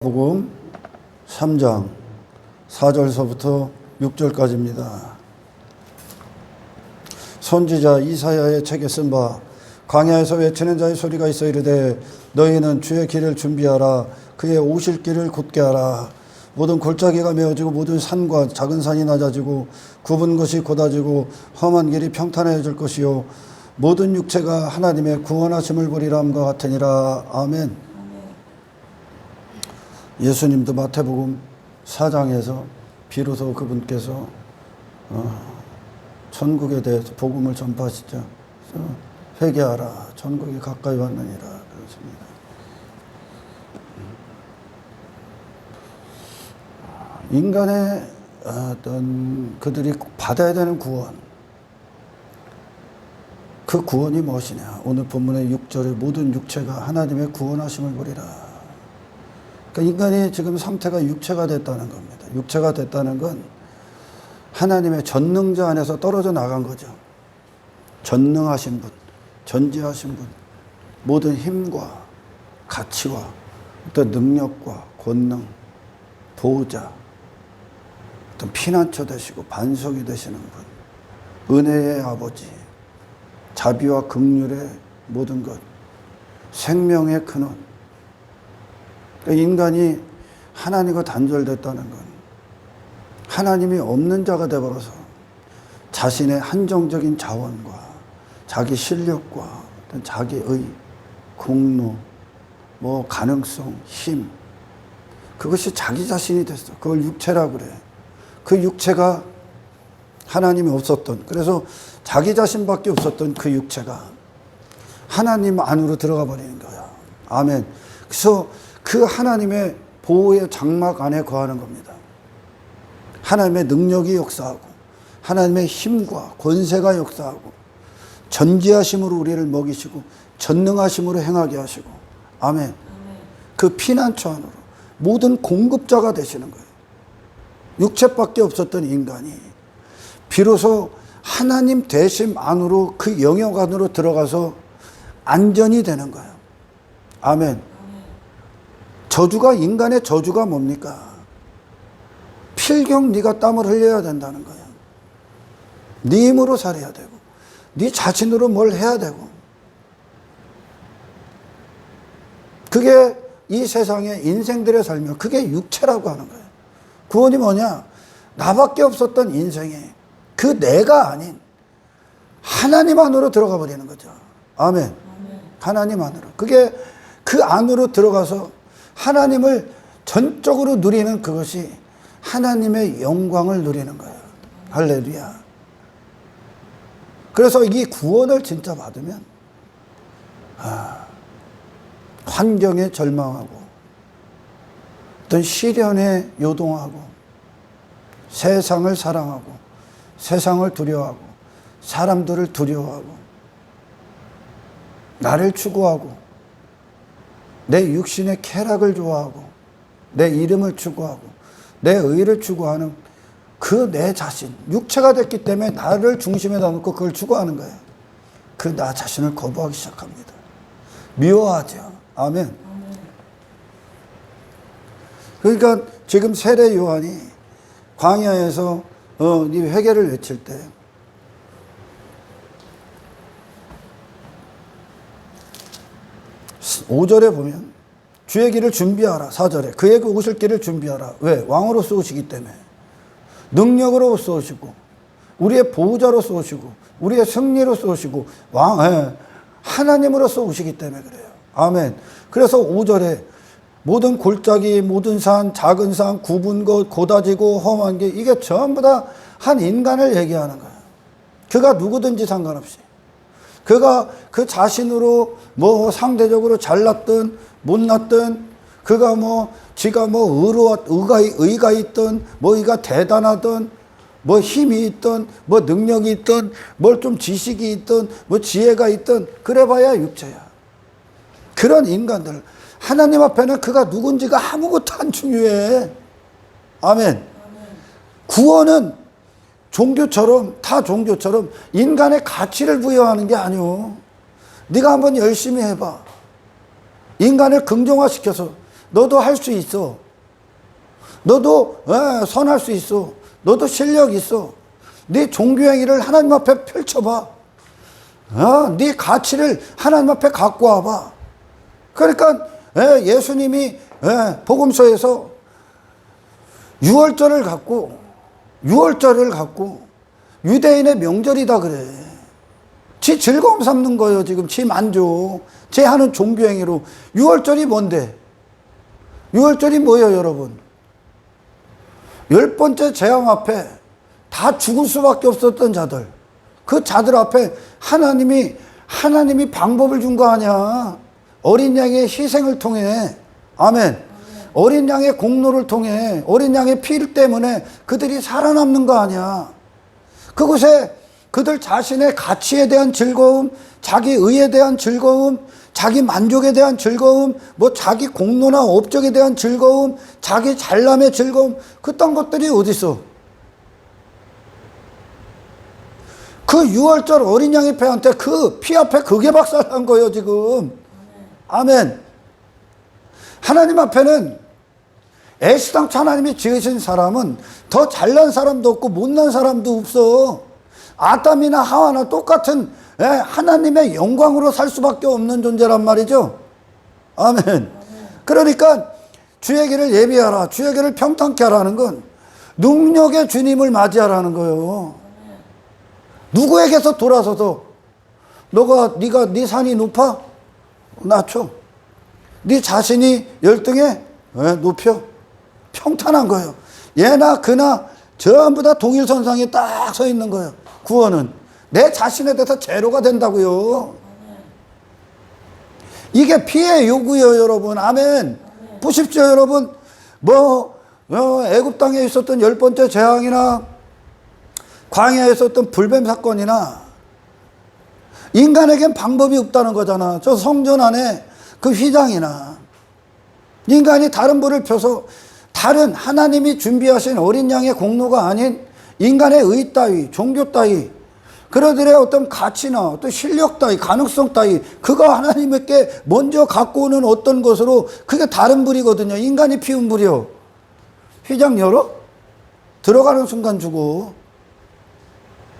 복음 3장 4절서부터 6절까지입니다. 선지자 이사야의 책에 쓴 바 광야에서 외치는 자의 소리가 있어 이르되 너희는 주의 길을 준비하라. 그의 오실 길을 곧게 하라. 모든 골짜기가 메어지고 모든 산과 작은 산이 낮아지고 굽은 것이 곧아지고 험한 길이 평탄해질 것이요 모든 육체가 하나님의 구원하심을 보리라 함과 같으니라. 아멘. 예수님도 마태복음 4장에서 비로소 그분께서 천국에 대해서 복음을 전파하시죠. 회개하라. 천국이 가까이 왔느니라. 그렇습니다. 인간의 어떤 그들이 받아야 되는 구원, 그 구원이 무엇이냐. 오늘 본문의 6절에 모든 육체가 하나님의 구원하심을 보리라. 그러니까 인간이 지금 상태가 육체가 됐다는 겁니다. 육체가 됐다는 건 하나님의 전능자 안에서 떨어져 나간 거죠. 전능하신 분, 전지하신 분, 모든 힘과 가치와 어떤 능력과 권능, 보호자, 어떤 피난처 되시고 반석이 되시는 분, 은혜의 아버지, 자비와 긍휼의 모든 것, 생명의 근원. 인간이 하나님과 단절됐다는 건 하나님이 없는 자가 되어버려서 자신의 한정적인 자원과 자기 실력과 자기의 공로, 가능성, 힘, 그것이 자기 자신이 됐어. 그걸 육체라고 그래. 그 육체가 하나님이 없었던, 그래서 자기 자신밖에 없었던 그 육체가 하나님 안으로 들어가 버리는 거야. 아멘. 그래서 그 하나님의 보호의 장막 안에 거하는 겁니다. 하나님의 능력이 역사하고 하나님의 힘과 권세가 역사하고 전지하심으로 우리를 먹이시고 전능하심으로 행하게 하시고 아멘. 그 피난처 안으로 모든 공급자가 되시는 거예요. 육체밖에 없었던 인간이 비로소 하나님 되심 안으로 그 영역 안으로 들어가서 안전이 되는 거예요. 아멘. 저주가, 인간의 저주가 뭡니까? 필경 네가 땀을 흘려야 된다는 거예요. 네 힘으로 살아야 되고 네 자신으로 뭘 해야 되고, 그게 이 세상의 인생들의 삶이요, 그게 육체라고 하는 거예요. 구원이 뭐냐? 나밖에 없었던 인생에 그 내가 아닌 하나님 안으로 들어가 버리는 거죠. 아멘. 하나님 안으로. 그게 그 안으로 들어가서 하나님을 전적으로 누리는, 그것이 하나님의 영광을 누리는 거예요. 할렐루야. 그래서 이 구원을 진짜 받으면 환경에 절망하고 어떤 시련에 요동하고 세상을 사랑하고 세상을 두려워하고 사람들을 두려워하고 나를 추구하고 내 육신의 쾌락을 좋아하고 내 이름을 추구하고 내 의를 추구하는 그 내 자신, 육체가 됐기 때문에 나를 중심에다 놓고 그걸 추구하는 거예요. 그 나 자신을 거부하기 시작합니다. 미워하죠. 아멘. 그러니까 지금 세례 요한이 광야에서 이 회개를 외칠 때 5절에 보면 주의 길을 준비하라. 4절에 그의 오실 길을 준비하라. 왜? 왕으로서 오시기 때문에, 능력으로서 오시고 우리의 보호자로서 오시고 우리의 승리로서 오시고 하나님으로서 오시기 때문에 그래요. 아멘. 그래서 5절에 모든 골짜기, 모든 산, 작은 산, 굽은 것, 곧아지고 험한 게, 이게 전부 다 한 인간을 얘기하는 거예요. 그가 누구든지 상관없이, 그가 그 자신으로 상대적으로 잘났든 못났든, 그가 지가 의가 있든, 이가 대단하든, 힘이 있든, 능력이 있든, 좀 지식이 있든, 지혜가 있든, 그래봐야 육체야. 그런 인간들, 하나님 앞에는 그가 누군지가 아무것도 안 중요해. 아멘. 구원은 다 종교처럼 인간의 가치를 부여하는 게 아니오. 네가 한번 열심히 해봐. 인간을 긍정화시켜서 너도 할 수 있어. 너도 선할 수 있어. 너도 실력 있어. 네 종교행위를 하나님 앞에 펼쳐봐. 네 가치를 하나님 앞에 갖고 와봐. 그러니까 예수님이 복음서에서 유월절을 갖고 유대인의 명절이다 그래. 지 즐거움 삼는 거예요. 지금 지 만족, 지 하는 종교행위로. 유월절이 뭔데? 유월절이 뭐예요, 여러분? 10번째 재앙 앞에 다 죽을 수밖에 없었던 자들, 그 자들 앞에 하나님이 방법을 준 거 아니야. 어린 양의 희생을 통해, 아멘. 어린 양의 공로를 통해, 어린 양의 피 때문에 그들이 살아남는 거 아니야. 그곳에 그들 자신의 가치에 대한 즐거움, 자기 의에 대한 즐거움, 자기 만족에 대한 즐거움, 뭐 자기 공로나 업적에 대한 즐거움, 자기 잘남의 즐거움, 그딴 것들이 어디 있어? 그 유월절 어린 양의 배한테 그 피 앞에 그게 박살난 거예요, 지금. 아멘. 하나님 앞에는 애시당초 하나님이 지으신 사람은 더 잘난 사람도 없고 못난 사람도 없어. 아담이나 하와나 똑같은 하나님의 영광으로 살 수밖에 없는 존재란 말이죠. 아멘. 그러니까 주의 길을 예비하라, 주의 길을 평탄케 하라는 건 능력의 주님을 맞이하라는 거예요. 누구에게서 돌아서서 네가 네 산이 높아? 낮춰. 네 자신이 열등해? 높여. 평탄한 거예요. 얘나 그나 전부 다 동일선상에 딱 서 있는 거예요. 구원은 내 자신에 대해서 제로가 된다고요. 이게 피의 요구예요, 여러분. 아멘. 보십시오, 여러분. 애굽 땅에 있었던 10번째 재앙이나 광야에 있었던 불뱀 사건이나 인간에겐 방법이 없다는 거잖아. 저 성전 안에 그 휘장이나 인간이 다른 불을 펴서 다른 하나님이 준비하신 어린 양의 공로가 아닌 인간의 의 따위, 종교 따위, 그들의 어떤 가치나 어떤 실력 따위, 가능성 따위, 그거 하나님께 먼저 갖고 오는 어떤 것으로, 그게 다른 불이거든요. 인간이 피운 불이요. 휘장 열어? 들어가는 순간 죽어.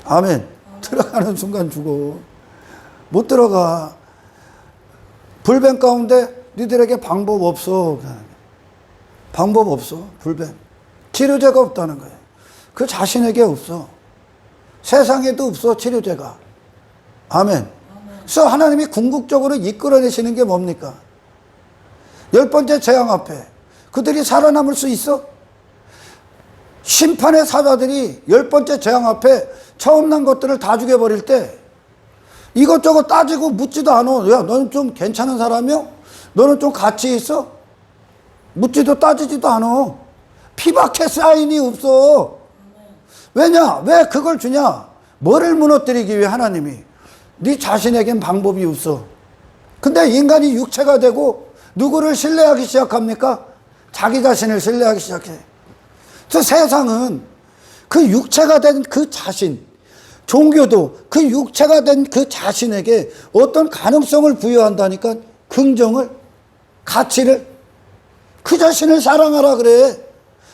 아멘. 들어가는 순간 죽어. 못 들어가. 불뱀 가운데 니들에게 방법 없어. 방법 없어. 불뱀. 치료제가 없다는 거예요. 그 자신에게 없어. 세상에도 없어, 치료제가. 아멘. 그래서 하나님이 궁극적으로 이끌어내시는 게 뭡니까? 10번째 재앙 앞에 그들이 살아남을 수 있어? 심판의 사자들이 10번째 재앙 앞에 처음 난 것들을 다 죽여버릴 때 이것저것 따지고 묻지도 않아. 야, 너는 좀 괜찮은 사람이야? 너는 좀 가치 있어? 묻지도 따지지도 않아. 피밖에 사인이 없어. 왜냐? 왜 그걸 주냐? 뭐를 무너뜨리기 위해? 하나님이. 네 자신에겐 방법이 없어. 근데 인간이 육체가 되고 누구를 신뢰하기 시작합니까? 자기 자신을 신뢰하기 시작해. 그래서 세상은 그 육체가 된 그 자신, 종교도 그 육체가 된 그 자신에게 어떤 가능성을 부여한다니까. 긍정을, 가치를. 그 자신을 사랑하라 그래.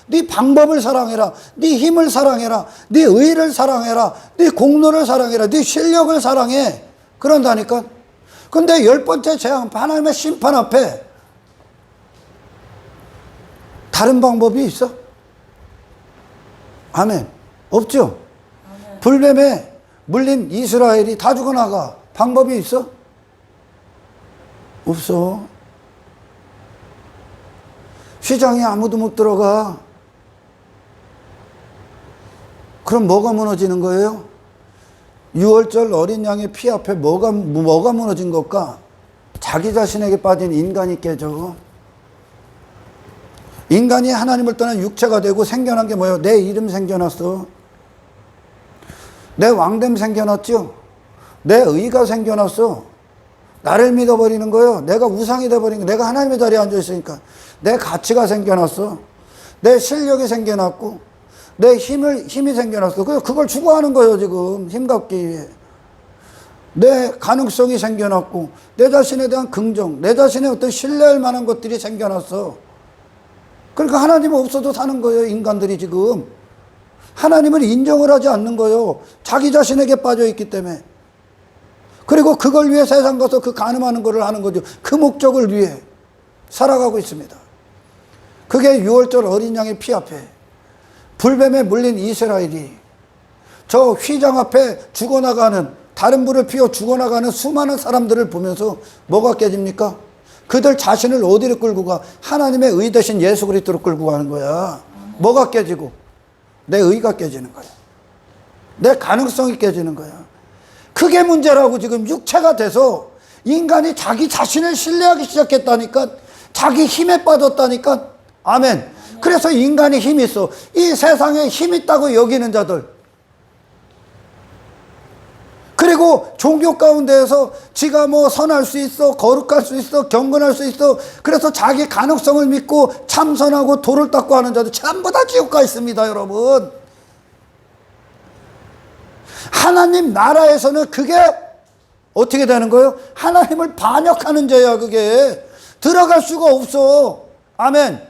네 방법을 사랑해라. 네 힘을 사랑해라. 네 의를 사랑해라. 네 공로를 사랑해라. 네 실력을 사랑해. 그런다니까. 근데 10번째 재앙, 하나님의 심판 앞에 다른 방법이 있어? 아멘. 없죠? 아멘. 불뱀에 물린 이스라엘이 다 죽어나가. 방법이 있어? 없어. 휘장에 아무도 못 들어가. 그럼 뭐가 무너지는 거예요? 유월절 어린 양의 피 앞에 뭐가 무너진 걸까? 자기 자신에게 빠진 인간이 깨져. 인간이 하나님을 떠난 육체가 되고 생겨난 게 뭐예요? 내 이름 생겨났어. 내 왕됨 생겨났죠? 내 의가 생겨났어. 나를 믿어버리는 거예요. 내가 우상이 돼버린 거예요. 내가 하나님의 자리에 앉아있으니까. 내 가치가 생겨났어. 내 실력이 생겨났고, 내 힘이 생겨났어. 그걸 추구하는 거예요, 지금. 힘갖기 위해. 내 가능성이 생겨났고, 내 자신에 대한 긍정, 내 자신의 어떤 신뢰할 만한 것들이 생겨났어. 그러니까 하나님 없어도 사는 거예요, 인간들이 지금. 하나님을 인정을 하지 않는 거예요. 자기 자신에게 빠져 있기 때문에. 그리고 그걸 위해 세상 가서 그 가늠하는 것을 하는 거죠. 그 목적을 위해 살아가고 있습니다. 그게 6월절 어린 양의 피 앞에 불뱀에 물린 이스라엘이 저 휘장 앞에 죽어나가는, 다른 불을 피워 죽어나가는 수많은 사람들을 보면서 뭐가 깨집니까? 그들 자신을 어디로 끌고 가? 하나님의 의 대신 예수 그리스도로 끌고 가는 거야. 뭐가 깨지고? 내 의가 깨지는 거야. 내 가능성이 깨지는 거야. 그게 문제라고. 지금 육체가 돼서 인간이 자기 자신을 신뢰하기 시작했다니까. 자기 힘에 빠졌다니까. 아멘. 그래서 인간이 힘이 있어. 이 세상에 힘 있다고 여기는 자들. 그리고 종교 가운데에서 지가 뭐 선할 수 있어, 거룩할 수 있어, 경건할 수 있어. 그래서 자기 가능성을 믿고 참선하고 도를 닦고 하는 자들 전부 다 지옥 가 있습니다, 여러분. 하나님 나라에서는 그게 어떻게 되는 거예요? 하나님을 반역하는 죄야. 그게 들어갈 수가 없어. 아멘.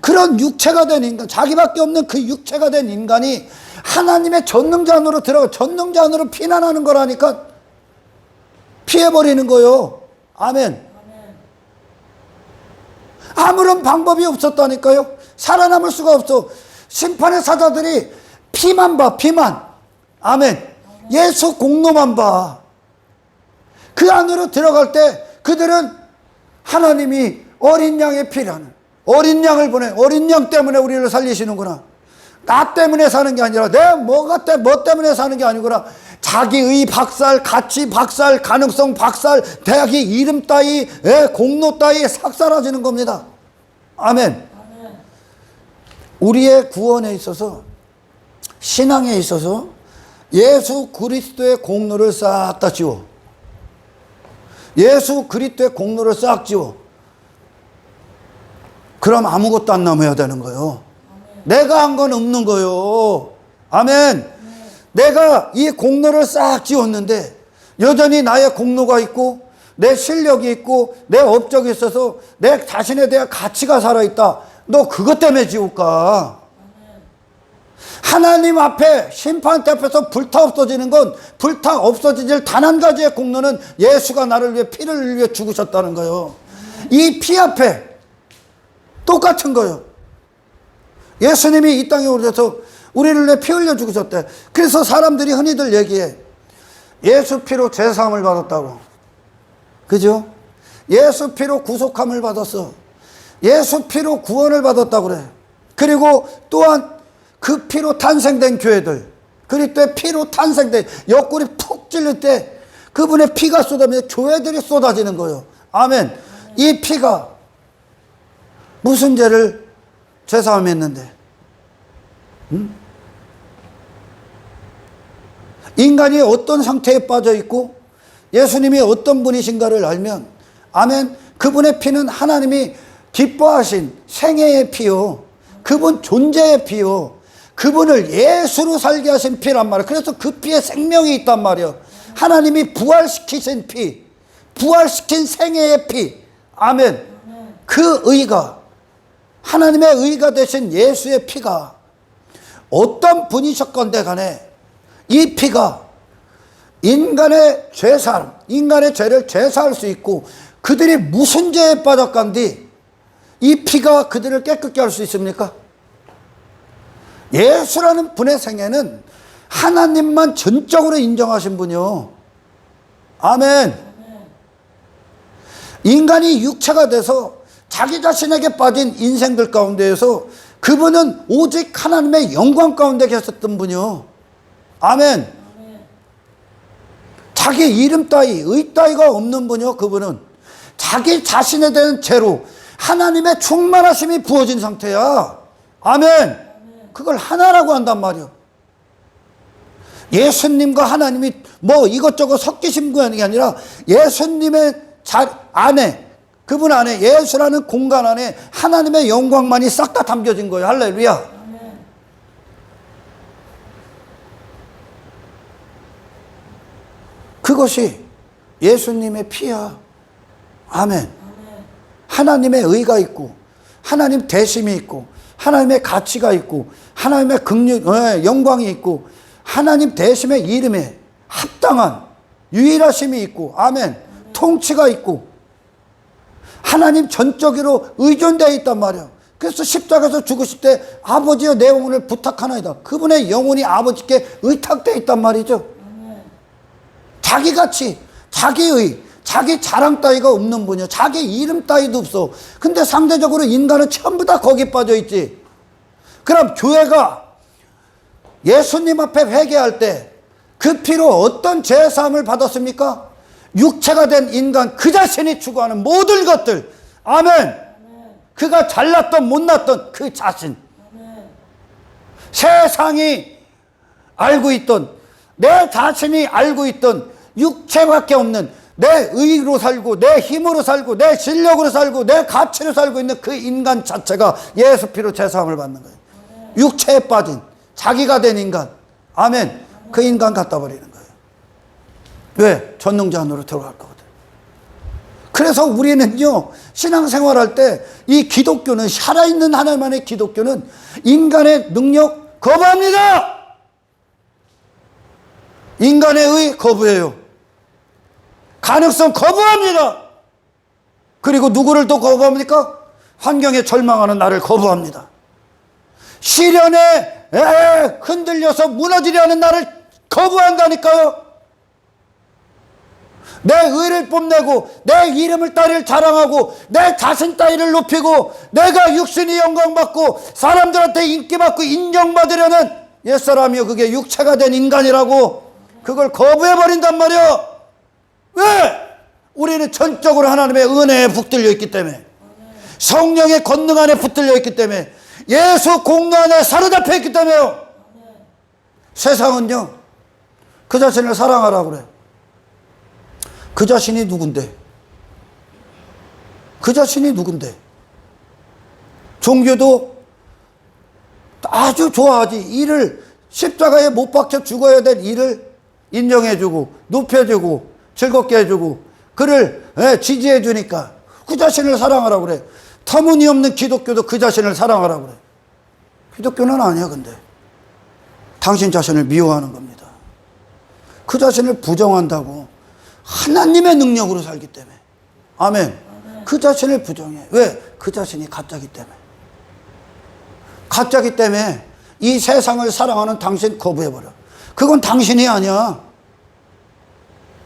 그런 육체가 된 인간, 자기밖에 없는 그 육체가 된 인간이 하나님의 전능자 안으로 들어가, 전능자 안으로 피난하는 거라니까. 피해버리는 거요. 아멘. 아무런 방법이 없었다니까요. 살아남을 수가 없어. 심판의 사자들이 피만 봐, 피만. 아멘. 예수 공로만 봐. 그 안으로 들어갈 때 그들은 하나님이 어린 양의 피라는, 어린 양을 보내, 어린 양 때문에 우리를 살리시는구나. 나 때문에 사는 게 아니라 내 뭐 때문에 사는 게 아니구나. 자기의 박살, 가치 박살, 가능성 박살, 대학의 이름 따위, 공로 따위 싹 사라지는 겁니다. 아멘. 우리의 구원에 있어서, 신앙에 있어서 예수 그리스도의 공로를 싹 다 지워. 예수 그리스도의 공로를 싹 지워. 그럼 아무것도 안 남아야 되는 거예요. 내가 한 건 없는 거요. 아멘. 내가 이 공로를 싹 지웠는데 여전히 나의 공로가 있고 내 실력이 있고 내 업적이 있어서 내 자신에 대한 가치가 살아있다. 너 그것 때문에 지옥 가. 하나님 앞에, 심판 앞에서 불타 없어지는 건, 불타 없어질 단 한 가지의 공로는 예수가 나를 위해 피를 위해 죽으셨다는 거예요. 이 피 앞에 똑같은 거예요. 예수님이 이 땅에 오셔서 우리를 위해 피 흘려 죽으셨대. 그래서 사람들이 흔히들 얘기해. 예수 피로 죄사함을 받았다고. 그죠? 예수 피로 구속함을 받았어. 예수 피로 구원을 받았다고 그래. 그리고 또한 그 피로 탄생된 교회들, 그리스도의 피로 탄생된, 옆구리 푹 찔릴 때 그분의 피가 쏟아지면 교회들이 쏟아지는 거예요. 아멘. 이 피가 무슨 죄를 죄사함했는데, 인간이 어떤 상태에 빠져 있고 예수님이 어떤 분이신가를 알면, 아멘, 그분의 피는 하나님이 기뻐하신 생애의 피요, 그분 존재의 피요, 그분을 예수로 살게 하신 피란 말이에요. 그래서 그 피에 생명이 있단 말이에요. 하나님이 부활시키신 피, 부활시킨 생애의 피. 아멘. 그 의가, 하나님의 의가 되신 예수의 피가 어떤 분이셨건대 간에 이 피가 인간의 죄사함, 인간의 죄를 죄사할 수 있고, 그들이 무슨 죄에 빠졌간디 이 피가 그들을 깨끗게 할 수 있습니까? 예수라는 분의 생애는 하나님만 전적으로 인정하신 분이요. 아멘. 인간이 육체가 돼서 자기 자신에게 빠진 인생들 가운데에서 그분은 오직 하나님의 영광 가운데 계셨던 분이요. 아멘. 자기 이름 따위, 의 따위가 없는 분이요. 그분은 자기 자신에 대한 죄로 하나님의 충만하심이 부어진 상태야. 아멘. 그걸 하나라고 한단 말이요. 예수님과 하나님이 뭐 이것저것 섞이신 분이 아니라 예수님의 안에, 그분 안에, 예수라는 공간 안에 하나님의 영광만이 싹 다 담겨진 거예요. 할렐루야. 그것이 예수님의 피야. 아멘. 하나님의 의가 있고 하나님 대심이 있고 하나님의 가치가 있고 하나님의 영광이 있고 하나님 대심의 이름에 합당한 유일하심이 있고 아멘 통치가 있고 하나님 전적으로 의존되어 있단 말이야. 그래서 십자가에서 죽으실 때 아버지여 내 영혼을 부탁하나이다. 그분의 영혼이 아버지께 의탁되어 있단 말이죠. 자기 가치, 자기의, 자기 자랑 따위가 없는 분이요. 자기 이름 따위도 없어. 근데 상대적으로 인간은 전부 다 거기 빠져 있지. 그럼 교회가 예수님 앞에 회개할 때 그 피로 어떤 죄사함을 받았습니까? 육체가 된 인간 그 자신이 추구하는 모든 것들. 아멘. 그가 잘났던 못났던 그 자신. 세상이 알고 있던 내 자신이 알고 있던 육체밖에 없는 내 의로 살고 내 힘으로 살고 내 실력으로 살고 내 가치로 살고 있는 그 인간 자체가 예수 피로 죄사함을 받는 거예요. 육체에 빠진 자기가 된 인간. 아멘. 그 인간 갖다 버리는 거예요. 왜? 전능자 안으로 들어갈 거거든. 그래서 우리는요 신앙생활할 때 이 기독교는 살아있는 하나님만의 기독교는 인간의 능력 거부합니다. 인간의 의 거부해요. 가능성 거부합니다. 그리고 누구를 또 거부합니까? 환경에 절망하는 나를 거부합니다. 시련에 흔들려서 무너지려 하는 나를 거부한다니까요. 내 의를 뽐내고 내 이름을 따위를 자랑하고 내 자신 따위를 높이고 내가 육신이 영광받고 사람들한테 인기받고 인정받으려는 옛사람이요 그게 육체가 된 인간이라고 그걸 거부해버린단 말이야. 왜? 우리는 전적으로 하나님의 은혜에 붙들려 있기 때문에 성령의 권능 안에 붙들려 있기 때문에 예수 공로 안에 사로잡혀 있기 때문에요. 세상은요 그 자신을 사랑하라고 그래요. 그 자신이 누군데? 그 자신이 누군데? 종교도 아주 좋아하지. 이를 십자가에 못 박혀 죽어야 될 일을 인정해주고 높여주고 즐겁게 해주고 그를 지지해주니까 그 자신을 사랑하라고 그래. 터무니없는 기독교도 그 자신을 사랑하라고 그래. 기독교는 아니야. 근데 당신 자신을 미워하는 겁니다. 그 자신을 부정한다고. 하나님의 능력으로 살기 때문에. 아멘. 그 자신을 부정해. 왜? 그 자신이 가짜기 때문에. 가짜기 때문에 이 세상을 사랑하는 당신 거부해버려. 그건 당신이 아니야.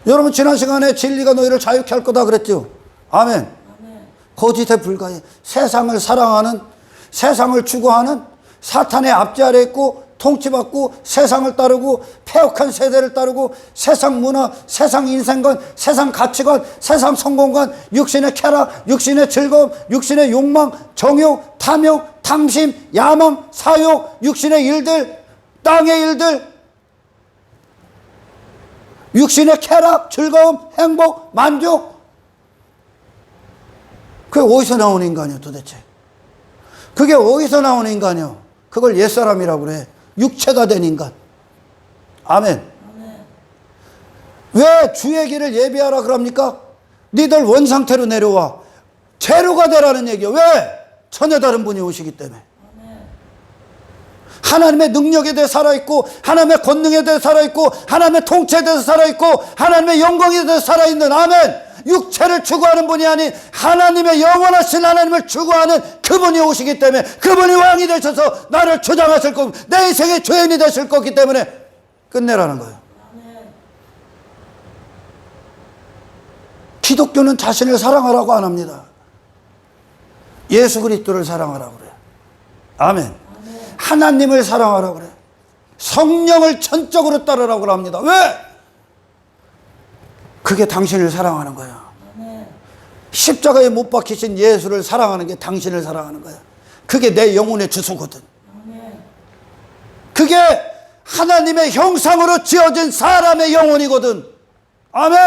여러분 지난 시간에 진리가 너희를 자유케 할 거다 그랬죠. 아멘. 거짓에 불과해. 세상을 사랑하는, 세상을 추구하는 사탄의 압제 아래 있고 통치받고 세상을 따르고 폐역한 세대를 따르고 세상 문화, 세상 인생관, 세상 가치관, 세상 성공관, 육신의 쾌락, 육신의 즐거움, 육신의 욕망, 정욕, 탐욕, 탐심, 야망, 사욕, 육신의 일들, 땅의 일들, 육신의 쾌락, 즐거움, 행복, 만족. 그게 어디서 나오는 인간이야 도대체? 그게 어디서 나오는 인간이야? 그걸 옛사람이라고 그래. 육체가 된 인간. 아멘. 왜 주의 길을 예비하라 그럽니까? 니들 원상태로 내려와 제로가 되라는 얘기야. 왜? 전혀 다른 분이 오시기 때문에. 하나님의 능력에 대해 살아있고 하나님의 권능에 대해 살아있고 하나님의 통치에 대해서 살아있고 하나님의 영광에 대해서 살아있는 아멘. 육체를 추구하는 분이 아닌 하나님의 영원하신 하나님을 추구하는 그분이 오시기 때문에 그분이 왕이 되셔서 나를 주장하실 거고 내 인생의 죄인이 되실 거기 때문에 끝내라는 거예요. 기독교는 자신을 사랑하라고 안 합니다. 예수 그리스도를 사랑하라고 그래요. 아멘. 하나님을 사랑하라고 그래요. 성령을 전적으로 따르라고 합니다. 왜? 그게 당신을 사랑하는 거야. 십자가에 못 박히신 예수를 사랑하는 게 당신을 사랑하는 거야. 그게 내 영혼의 주소거든. 그게 하나님의 형상으로 지어진 사람의 영혼이거든. 아멘.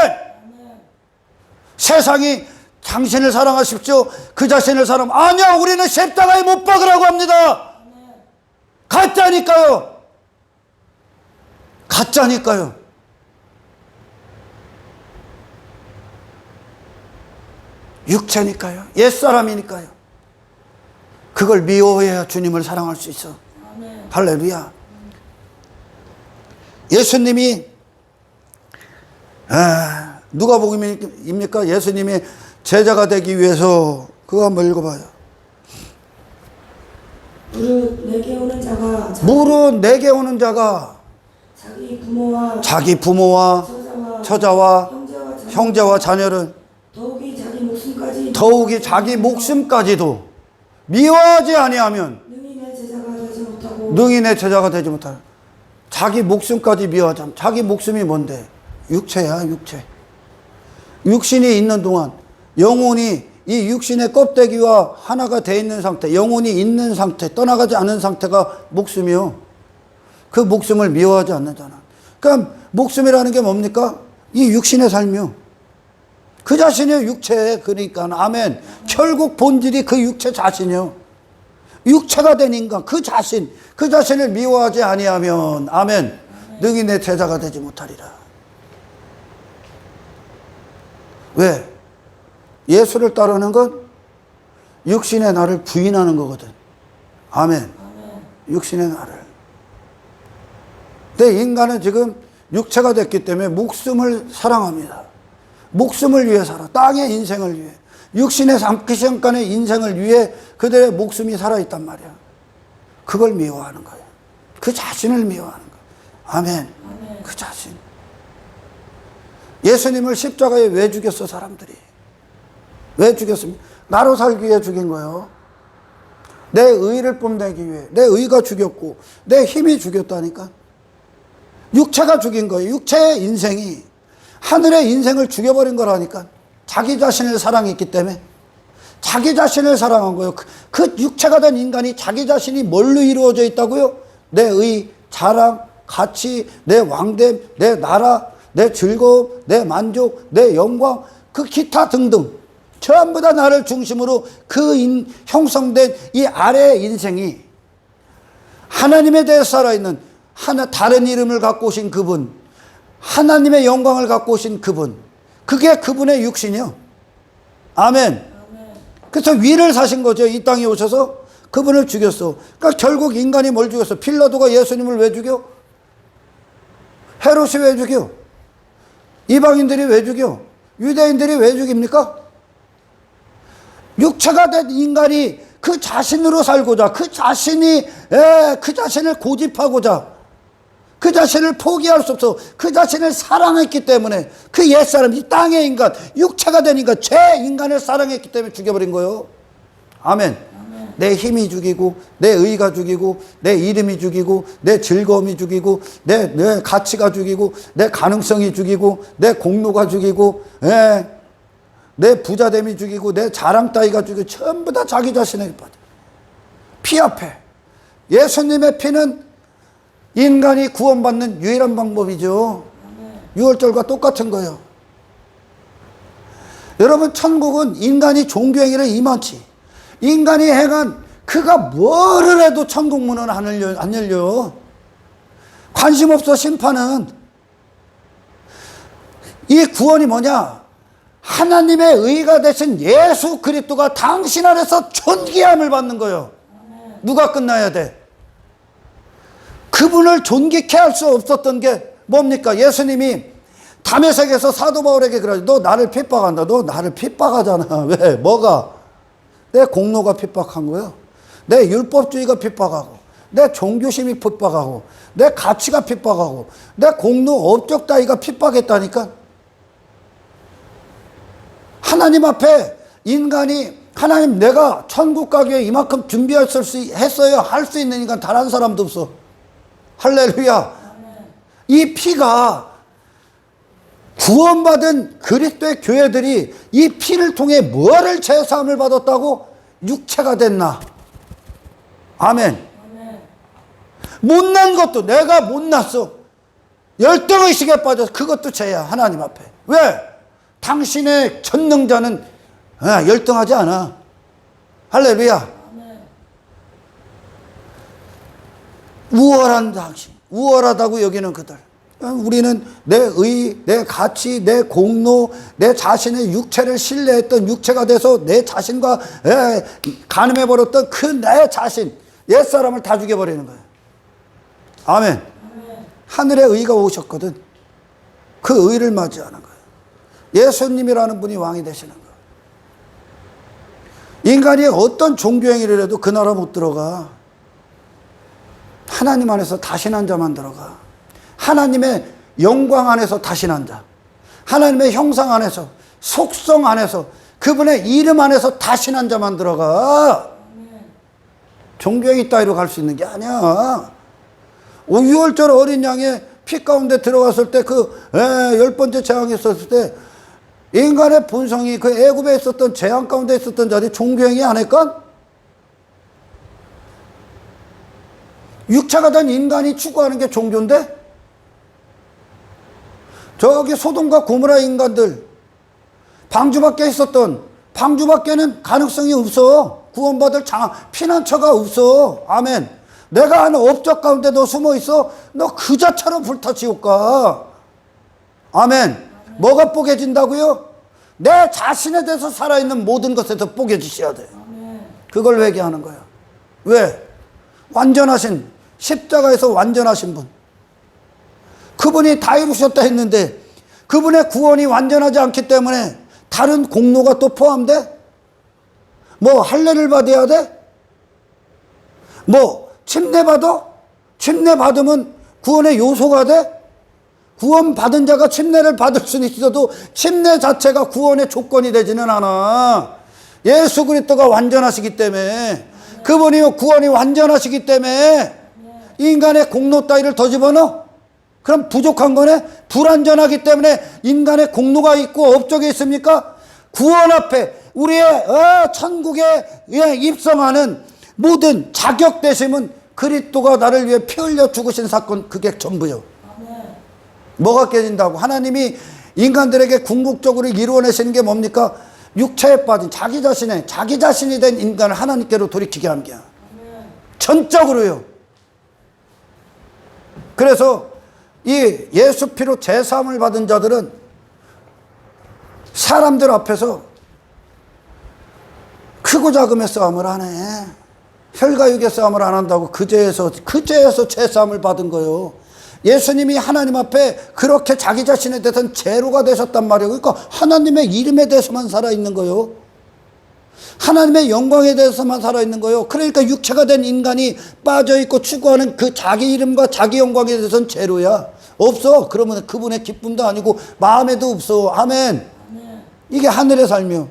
세상이 당신을 사랑하십시오. 그 자신을 사랑. 아니야, 우리는 십자가에 못 박으라고 합니다. 가짜니까요. 가짜니까요. 육체니까요. 옛사람이니까요. 그걸 미워해야 주님을 사랑할 수 있어. 아멘. 할렐루야. 예수님이 누가복음입니까? 예수님이 제자가 되기 위해서 그거 한번 읽어봐요. 무릇 내게 오는 자가 무릇 내게 오는 자가 자기 부모와 처자와 형제와 형제와 자녀를 더욱이 자기 목숨까지도 미워하지 아니하면 능히 내 제자가 되지 못하고 능히 내 제자가 되지 못하는. 자기 목숨까지 미워하자. 자기 목숨이 뭔데? 육체야, 육체. 육신이 있는 동안 영혼이 이 육신의 껍데기와 하나가 돼 있는 상태, 영혼이 있는 상태, 떠나가지 않은 상태가 목숨이요. 그 목숨을 미워하지 않는잖아. 그러니까 목숨이라는 게 뭡니까? 이 육신의 삶이요. 그 자신이 육체. 그러니까 아멘. 결국 본질이 그 육체 자신이요. 육체가 된 인간, 그 자신을 미워하지 아니하면 아멘. 능히 내 제자가 되지 못하리라. 왜? 예수를 따르는 건 육신의 나를 부인하는 거거든. 아멘. 육신의 나를. 내 인간은 지금 육체가 됐기 때문에 목숨을 사랑합니다. 목숨을 위해 살아. 땅의 인생을 위해. 육신의 잠깐의 인생을 위해 그들의 목숨이 살아있단 말이야. 그걸 미워하는 거야. 그 자신을 미워하는 거야. 아멘. 그 자신. 예수님을 십자가에 왜 죽였어, 사람들이? 왜 죽였습니까? 나로 살기 위해 죽인 거예요. 내 의를 뽐내기 위해. 내 의가 죽였고, 내 힘이 죽였다니까. 육체가 죽인 거예요. 육체의 인생이 하늘의 인생을 죽여버린 거라니까. 자기 자신을 사랑했기 때문에. 자기 자신을 사랑한 거예요. 그 육체가 된 인간이 자기 자신이 뭘로 이루어져 있다고요? 내 의, 자랑, 가치, 내 왕됨, 내 나라, 내 즐거움, 내 만족, 내 영광, 그 기타 등등 전부 다 나를 중심으로 형성된 이 아래의 인생이 하나님에 대해 살아있는 다른 이름을 갖고 오신 그분, 하나님의 영광을 갖고 오신 그분, 그게 그분의 육신이요. 아멘. 그래서 위를 사신 거죠. 이 땅에 오셔서 그분을 죽였어. 그러니까 결국 인간이 뭘 죽였어? 빌라도가 예수님을 왜 죽여? 헤롯이 왜 죽여? 이방인들이 왜 죽여? 유대인들이 왜 죽입니까? 육체가 된 인간이 그 자신으로 살고자, 그 자신을 고집하고자, 그 자신을 포기할 수 없어. 그 자신을 사랑했기 때문에, 그 옛사람, 이 땅의 인간, 육체가 된 인간, 죄 인간을 사랑했기 때문에 죽여버린 거예요. 아멘. 내 힘이 죽이고, 내 의가 죽이고, 내 이름이 죽이고, 내 즐거움이 죽이고, 내 가치가 죽이고, 내 가능성이 죽이고, 내 공로가 죽이고, 내 부자됨이 죽이고, 내 자랑 따위가 죽이고, 전부 다 자기 자신에게 빠져. 피 앞에. 예수님의 피는 인간이 구원받는 유일한 방법이죠. 6월절과 똑같은 거예요. 여러분, 천국은 인간이 종교행위를 이만치, 인간이 행한 그가 뭐를 해도 천국 문은 안 열려. 관심 없어. 심판은. 이 구원이 뭐냐? 하나님의 의가 되신 예수 그리스도가 당신 안에서 존귀함을 받는 거예요. 누가 끝나야 돼? 그분을 존귀케 할 수 없었던 게 뭡니까? 예수님이 다메섹에서 사도 바울에게 그러죠. 너 나를 핍박한다. 너 나를 핍박하잖아. 왜? 뭐가? 내 공로가 핍박한 거예요. 내 율법주의가 핍박하고, 내 종교심이 핍박하고, 내 가치가 핍박하고, 내 공로 업적 따위가 핍박했다니까. 하나님 앞에 인간이, 하나님 내가 천국 가기 위해 이만큼 했어요. 할 수 있는 인간 단 한 사람도 없어. 할렐루야. 이 피가 구원받은 그리스도의 교회들이 이 피를 통해 뭐를 제사함을 받았다고? 육체가 됐나? 아멘. 못난 것도, 내가 못났어. 열등의식에 빠져서 그것도 죄야. 하나님 앞에. 왜? 당신의 전능자는 열등하지 않아. 할렐루야. 우월한 당신, 우월하다고 여기는 그들, 우리는 내 의, 내 가치, 내 공로, 내 자신의 육체를 신뢰했던 육체가 돼서 내 자신과 간음해버렸던 그 내 자신, 옛사람을 다 죽여버리는 거예요. 아멘. 하늘의 의가 오셨거든. 그 의를 맞이하는 거예요. 예수님이라는 분이 왕이 되시는 거예요. 인간이 어떤 종교행위를 해도 그 나라 못 들어가. 하나님 안에서 다신한 자만 들어가. 하나님의 영광 안에서 다신한 자, 하나님의 형상 안에서, 속성 안에서, 그분의 이름 안에서 다신한 자만 들어가. 종교행위 따위로 갈 수 있는 게 아니야. 6월절 어린 양의 피 가운데 들어갔을 때, 그 10번째 재앙이 있었을 때 인간의 본성이 그 애굽에 있었던 재앙 가운데 있었던 자들이 종교행위 안 했건? 육체가 된 인간이 추구하는 게 종교인데? 저기 소돔과 고모라 인간들, 방주밖에 있었던, 방주밖에는 가능성이 없어. 구원받을 피난처가 없어. 아멘. 내가 하는 업적 가운데 너 숨어 있어. 너 그 자체로 불타 지옥 가. 아멘. 뭐가 뽀개진다고요? 내 자신에 대해서 살아있는 모든 것에서 뽀개지셔야 돼요. 그걸 회개하는 거야. 왜? 완전하신, 십자가에서 완전하신 분, 그분이 다 이루셨다 했는데 그분의 구원이 완전하지 않기 때문에 다른 공로가 또 포함돼? 뭐 할례를 받아야 돼? 뭐 침례받아? 침례받으면 구원의 요소가 돼? 구원받은 자가 침례를 받을 수는 있어도 침례 자체가 구원의 조건이 되지는 않아. 예수 그리스도가 완전하시기 때문에, 그분이 구원이 완전하시기 때문에 인간의 공로 따위를 더 집어넣어? 그럼 부족한 거네? 불완전하기 때문에 인간의 공로가 있고 업적이 있습니까? 구원 앞에 우리의 천국에 입성하는 모든 자격 되심은 그리스도가 나를 위해 피 흘려 죽으신 사건, 그게 전부요. 뭐가 깨진다고? 하나님이 인간들에게 궁극적으로 이루어내시는 게 뭡니까? 육체에 빠진 자기 자신이 된 인간을 하나님께로 돌이키게 하는 게야. 전적으로요. 그래서 이 예수 피로 제사함을 받은 자들은 사람들 앞에서 크고 작음의 싸움을 안 해. 혈과 육의 싸움을 안 한다고. 그 죄에서 제사함을 받은 거예요. 예수님이 하나님 앞에 그렇게 자기 자신에 대해서는 제로가 되셨단 말이에요. 그러니까 하나님의 이름에 대해서만 살아있는 거예요. 하나님의 영광에 대해서만 살아있는 거예요. 그러니까 육체가 된 인간이 빠져있고 추구하는 그 자기 이름과 자기 영광에 대해서는 제로야. 없어. 그러면 그분의 기쁨도 아니고 마음에도 없어. 아멘. 이게 하늘의 삶이요.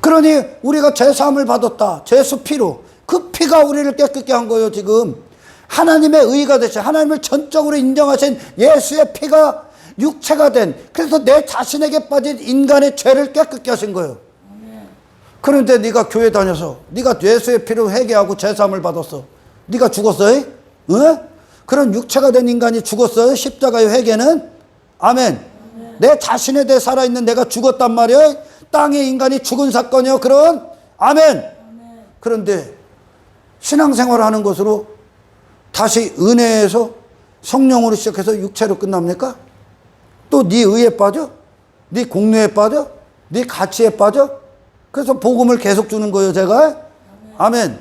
그러니 우리가 제사함을 받았다. 제수 피로. 그 피가 우리를 깨끗게 한 거예요. 지금 하나님의 의가 되신, 하나님을 전적으로 인정하신 예수의 피가 육체가 된, 그래서 내 자신에게 빠진 인간의 죄를 깨끗게 하신 거예요. 그런데 네가 교회 다녀서 네가 예수의 피로 회개하고 제사함을 받았어. 네가 죽었어요? 그런 육체가 된 인간이 죽었어요? 십자가의 회개는? 아멘. 내 자신에 대해 살아있는 내가 죽었단 말이에요. 땅의 인간이 죽은 사건이요. 그런? 아멘. 그런데 신앙생활을 하는 것으로 다시 은혜에서 성령으로 시작해서 육체로 끝납니까? 또 네 의에 빠져? 네 공로에 빠져? 네 가치에 빠져? 그래서 복음을 계속 주는 거예요, 제가. 아멘.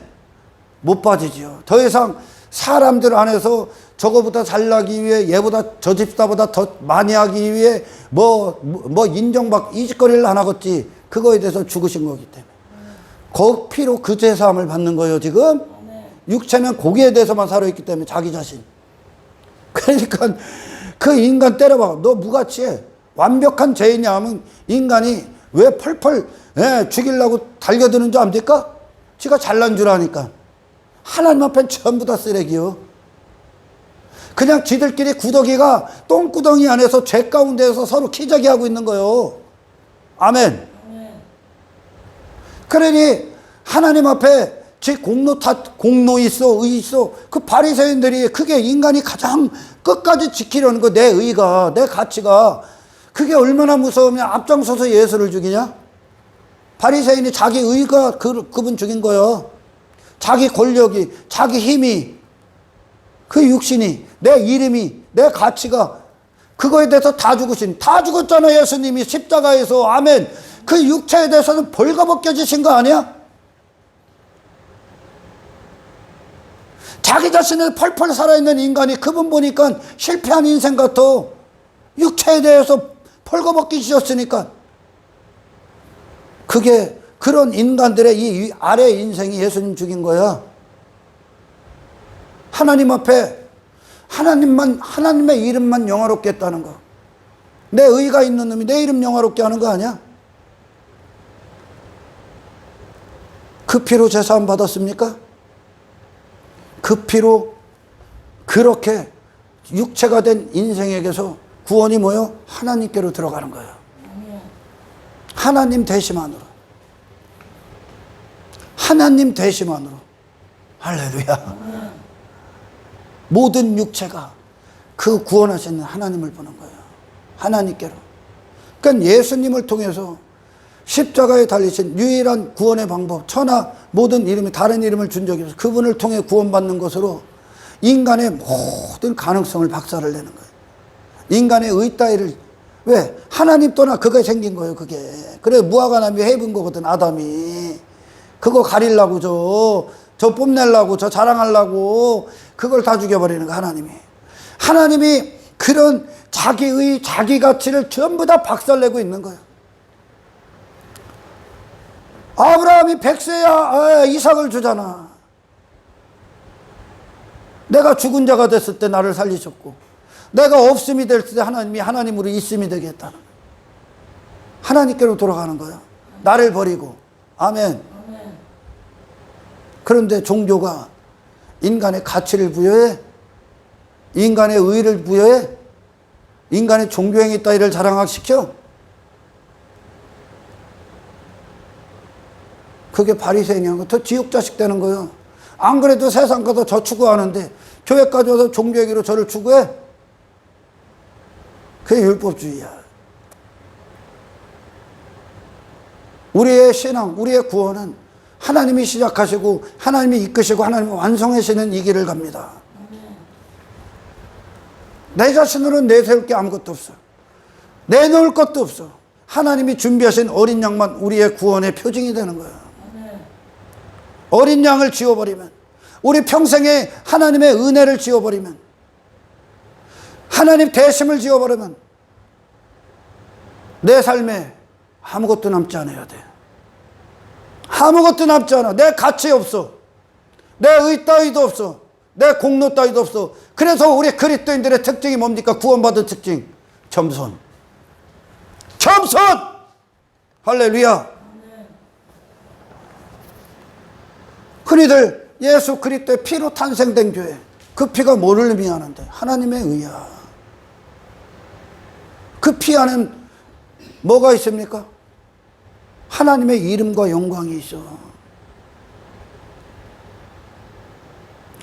못 빠지지요. 더 이상 사람들 안에서 저거보다 잘나기 위해, 얘보다 저 집사보다 더 많이 하기 위해 뭐 인정받고 이 짓거리를 안 하겠지. 그거에 대해서 죽으신 거기 때문에. 그 피로 그 제사함을 받는 거예요, 지금. 육체는 고기에 대해서만 살아있기 때문에 자기 자신. 그러니까 그 인간 때려봐. 너 무가치해. 완벽한 죄인이야 하면 인간이 왜 펄펄 죽이려고 달겨드는 줄 압니까? 지가 잘난 줄 아니까. 하나님 앞엔 전부 다 쓰레기요. 그냥 지들끼리 구더기가 똥구덩이 안에서 죄 가운데에서 서로 키재기 하고 있는 거예요. 아멘. 그러니 하나님 앞에 제 공로 있어, 의 있어. 그 바리새인들이 그게 인간이 가장 끝까지 지키려는 거, 내 의가, 내 가치가. 그게 얼마나 무서우면 앞장서서 예수를 죽이냐? 바리새인이 자기 의가 그분 죽인 거예요. 자기 권력이, 자기 힘이. 그 육신이, 내 이름이, 내 가치가, 그거에 대해서 다 죽으신, 다 죽었잖아요. 예수님이 십자가에서. 아멘. 그 육체에 대해서는 벌거벗겨지신 거 아니야? 자기 자신을 펄펄 살아있는 인간이 그분 보니까 실패한 인생 같아. 육체에 대해서 벌거벗기셨으니까. 그게 그런 인간들의 이 아래 인생이 예수님 죽인 거야. 하나님 앞에 하나님의 이름만 영화롭게 했다는 거. 내 의가 있는 놈이 내 이름 영화롭게 하는 거 아니야? 그 피로 제사함 받았습니까? 그 피로 그렇게 육체가 된 인생에게서 구원이 뭐요? 하나님께로 들어가는 거예요. 하나님 대심만으로. 하나님 대심만으로. 할렐루야. 모든 육체가 그 구원하시는 하나님을 보는 거예요. 하나님께로. 그러니까 예수님을 통해서 십자가에 달리신 유일한 구원의 방법, 천하 모든 이름이 다른 이름을 준 적이 없어요. 그분을 통해 구원받는 것으로 인간의 모든 가능성을 박살을 내는 거예요. 인간의 의 따위를, 왜? 하나님 떠나 그게 생긴 거예요. 그게. 그래 무화과나무 해본 거거든. 아담이 그거 가리려고 저 뽐내려고 저 자랑하려고 그걸 다 죽여버리는 거. 하나님이 그런 자기의 자기 가치를 전부 다 박살내고 있는 거예요. 아브라함이 100세야 이삭을 주잖아. 내가 죽은 자가 됐을 때 나를 살리셨고, 내가 없음이 될 때 하나님이 하나님으로 있음이 되게 했다는 거예요. 하나님께로 돌아가는 거예요. 나를 버리고. 아멘. 그런데 종교가 인간의 가치를 부여해, 인간의 의를 부여해, 인간의 종교행위 따위를 자랑시켜. 그게 바리새인이한 거. 더 지옥 자식 되는 거예요. 안 그래도 세상 가서 저 추구하는데 교회까지 와서 종교행위로 저를 추구해? 그게 율법주의야. 우리의 신앙, 우리의 구원은 하나님이 시작하시고 하나님이 이끄시고 하나님이 완성하시는 이 길을 갑니다. 내 자신으로는 내세울 게 아무것도 없어. 내놓을 것도 없어. 하나님이 준비하신 어린 양만 우리의 구원의 표징이 되는 거야. 어린 양을 지워버리면, 우리 평생에 하나님의 은혜를 지워버리면, 하나님 대심을 지워버리면 내 삶에 아무것도 남지 않아야 돼. 아무것도 남지 않아. 내 가치 없어. 내 의 따위도 없어. 내 공로 따위도 없어. 그래서 우리 그리스도인들의 특징이 뭡니까? 구원받은 특징. 겸손. 겸손! 할렐루야. 흔히들 예수 그리스도의 피로 탄생된 교회, 그 피가 뭐를 의미하는데? 하나님의 의야. 그 피 안엔 뭐가 있습니까? 하나님의 이름과 영광이 있어.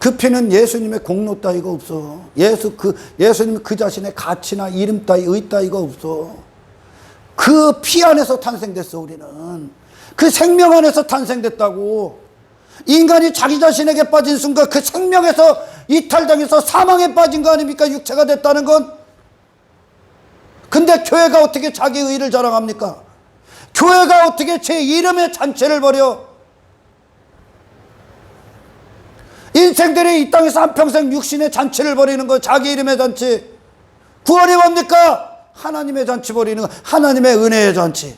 그 피는 예수님의 공로 따위가 없어. 예수님 그 자신의 가치나 이름 따위, 의 따위가 없어. 그 피 안에서 탄생됐어. 우리는 그 생명 안에서 탄생됐다고. 인간이 자기 자신에게 빠진 순간 그 생명에서 이탈당해서 사망에 빠진 거 아닙니까? 육체가 됐다는 건. 근데 교회가 어떻게 자기 의를 자랑합니까? 교회가 어떻게 제 이름의 잔치를 벌여? 인생들이 이 땅에서 한평생 육신의 잔치를 벌이는 거, 자기 이름의 잔치. 구원이 뭡니까? 하나님의 잔치 벌이는 거, 하나님의 은혜의 잔치.